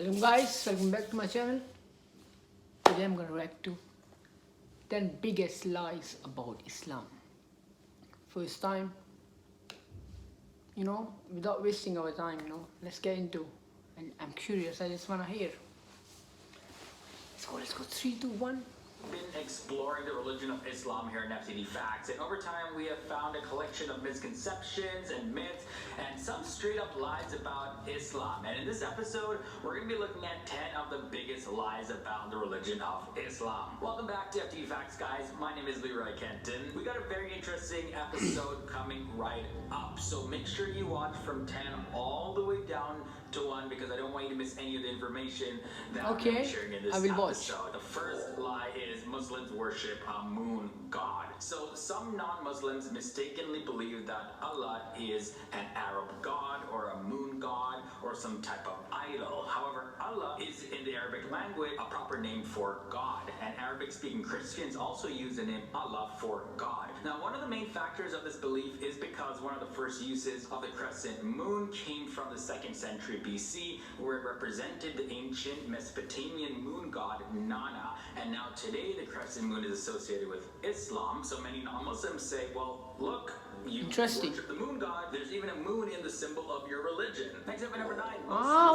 Hello guys, welcome back to my channel. Today I'm gonna react to 10 biggest lies about Islam. First time, without wasting our time, let's get into. And I'm curious, I just wanna hear. Let's go, 3, 2, 1. Been exploring the religion of Islam here in FCD Facts, and over time we have found a collection of misconceptions and myths and some straight up lies about Islam. And in this episode, we're going to be looking at 10 of the biggest lies about the religion of Islam. Welcome back to FCD Facts, guys. My name is Leroy Kenton. We got a very interesting episode coming right up, so make sure you watch from 10 all the way down to 1 because I don't want you to miss any of the information that I'm going to be sharing in this episode. The first lie is Muslims worship a moon god. So some non-Muslims mistakenly believe that Allah is an Arab god or a moon god or some type of idol. However, Allah is in the Arabic language a proper name for God, and Arabic-speaking Christians also use the name Allah for God. Now, one of the main factors of this belief is because one of the first uses of the crescent moon came from the 2nd century BC, where it represented the ancient Mesopotamian moon god Nana. And now today the crescent moon is associated with Islam, so many non-Muslims say, well, look, you worship the moon god, there's even a moon in the symbol of your religion. Except number 9.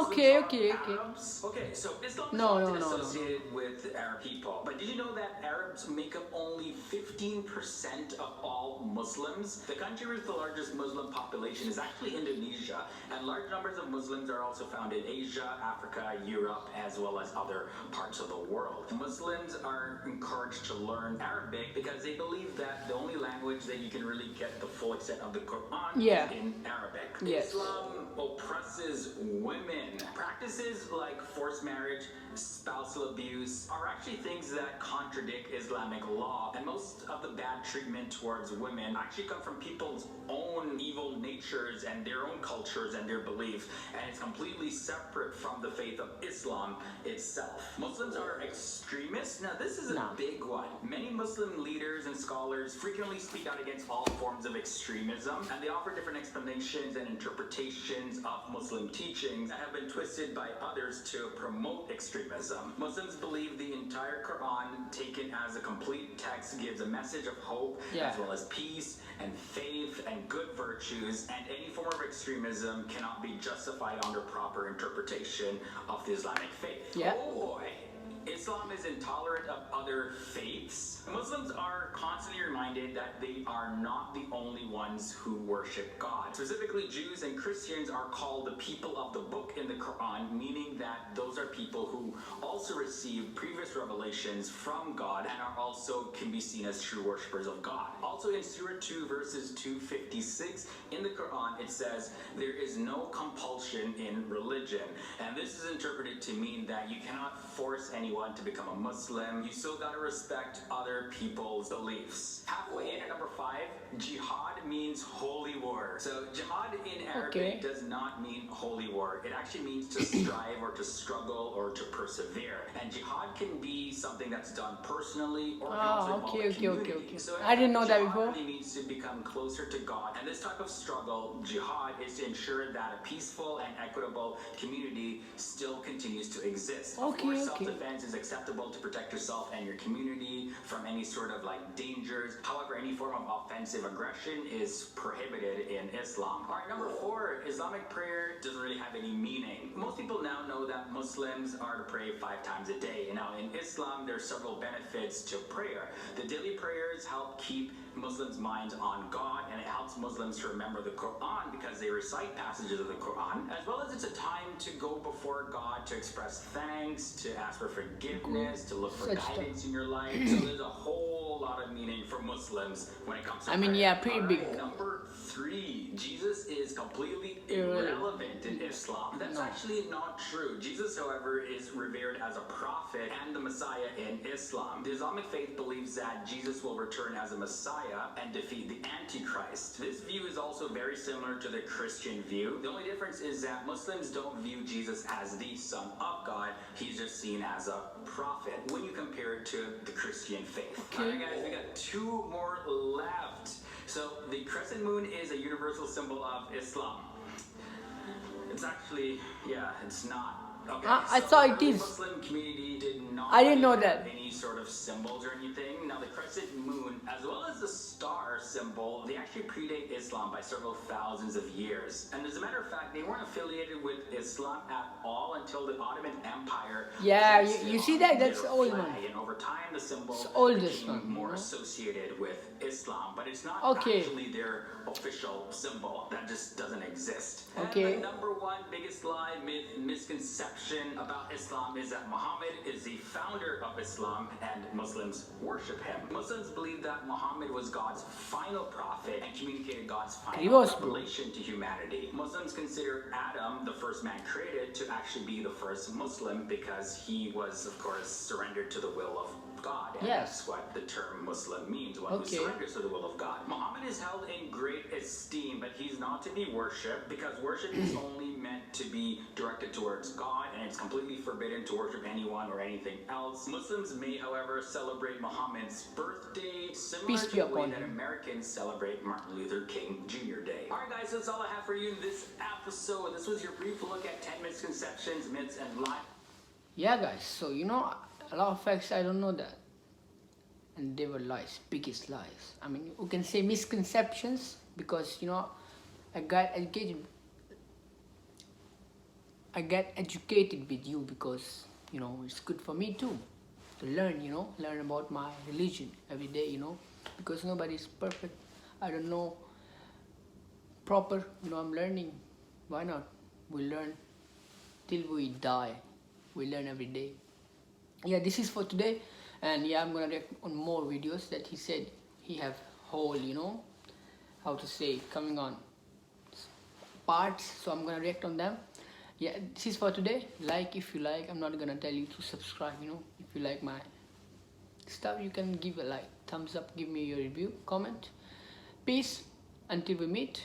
Okay. Arabs. Okay, so Islam is often associated with Arab people. But did you know that Arabs make up only 15% of all Muslims? The country with the largest Muslim population is actually Indonesia, and large numbers of Muslims are also found in Asia, Africa, Europe, as well as other parts of the world. Muslims are encouraged to learn Arabic because they believe that the only language that you can really get the full extent of the Quran is in Arabic. Islam oppresses women. Practices like forced marriage, spousal abuse are actually things that contradict Islamic law, and most of the bad treatment towards women actually come from people's own evil natures and their own cultures and their beliefs, and it's completely separate from the faith of Islam itself. Muslims are extremists. Now this is a big one. Many Muslim leaders and scholars frequently speak out against all forms of extremism, and they offer different explanations and interpretations of Muslim teachings that have been twisted by others to promote extremism. Muslims believe the entire Quran, taken as a complete text, gives a message of hope as well as peace and faith and good virtues, and any form of extremism cannot be justified under proper interpretation of the Islamic faith. Oh boy. Islam is intolerant of other faiths. Muslims are constantly reminded that they are not the only ones who worship God. Specifically, Jews and Christians are called the people of the book in the Quran, meaning that those are people who also receive previous revelations from God and are also can be seen as true worshippers of God. Also in Surah 2 verses 256 in the Quran, it says, there is no compulsion in religion. And this is interpreted to mean that you cannot force anyone to become a Muslim. You still gotta respect other people's beliefs. Halfway in at number 5, jihad means holy war. So jihad in Arabic does not mean holy war. It actually means to strive or to struggle or to persevere. And jihad can be something that's done personally or can also involve a community. So I didn't know that before. Jihad really means to become closer to God. And this type of struggle, jihad, is to ensure that a peaceful and equitable community still continues to exist. Of course, self-defense is acceptable to protect yourself and your community from any sort of dangers. However, any form of offensive aggression is prohibited in Islam. Alright, number 4, Islamic prayer doesn't really have any meaning. Most people now know that Muslims are to pray 5 times a day. Now in Islam, there are several benefits to prayer. The daily prayers help keep Muslims' minds on God, and it helps Muslims to remember the Quran because they recite passages of the Quran, as well as it's a time to go before God to express thanks, to ask for forgiveness, to look for guidance in your life. So there's a whole lot of meaning for Muslims when it comes to prayer. Pretty big. Number 3, Jesus is completely irrelevant in Islam. That's actually not true. Jesus, however, is revered as a prophet and the Messiah in Islam. The Islamic faith believes that Jesus will return as a Messiah and defeat the Antichrist. This view is also very similar to the Christian view. The only difference is that Muslims don't view Jesus as the Son of God. He's just seen as a prophet when you compare it to the Christian faith. Alright guys, we got 2 more left. So the crescent moon is a universal symbol of Islam. It's actually, it's not. Okay, I so thought the it early is. Muslim community did not I didn't know have that. any sort of symbols or anything. Now, the crescent moon, as well as the star symbol, they actually predate Islam by several thousands of years. And as a matter of fact, they weren't affiliated with Islam at all until the Ottoman Empire. Yeah, placed you it see on that? their That's the old flag. one. And over time, the symbol It's the oldest became one, more you know? associated with Islam, but it's not Okay. actually their official symbol. That just doesn't exist. Okay. And the number one biggest lie, myth, misconception about Islam is that Muhammad is the founder of Islam and Muslims worship him. Muslims believe that Muhammad was God's final prophet and communicated God's final Reverse, bro. revelation to humanity. Muslims consider Adam, the first man created, to actually be the first Muslim because he was, of course, surrendered to the will of God. And Yes. that's what the term Muslim means, one Okay. who surrenders to the will of God. Muhammad is held in great esteem, but he's not to be worshipped because worship is only meant to be directed towards God, and it's completely forbidden to worship anyone or anything else. Muslims may, however, celebrate Muhammad's birthday similar Peace to be the way upon that him. Americans celebrate Martin Luther King Jr. Day. Alright guys, that's all I have for you in this episode. This was your brief look at 10 misconceptions, myths, and lies. Yeah, guys. So you know, a lot of facts I don't know that, and they were lies, biggest lies. I mean, you can say misconceptions because you know, I got educated. I get educated with you because you know it's good for me too to learn. You know, learn about my religion every day. You know, because nobody's perfect. I don't know proper. You know, I'm learning. Why not? We learn till we die. We learn every day. Yeah, this is for today, and yeah, I'm gonna react on more videos that he said he have whole, you know, how to say, coming on parts, so I'm gonna react on them. Yeah, this is for today. Like if you like. I'm not gonna tell you to subscribe, you know. If you like my stuff, you can give a like, thumbs up, give me your review, comment. Peace until we meet.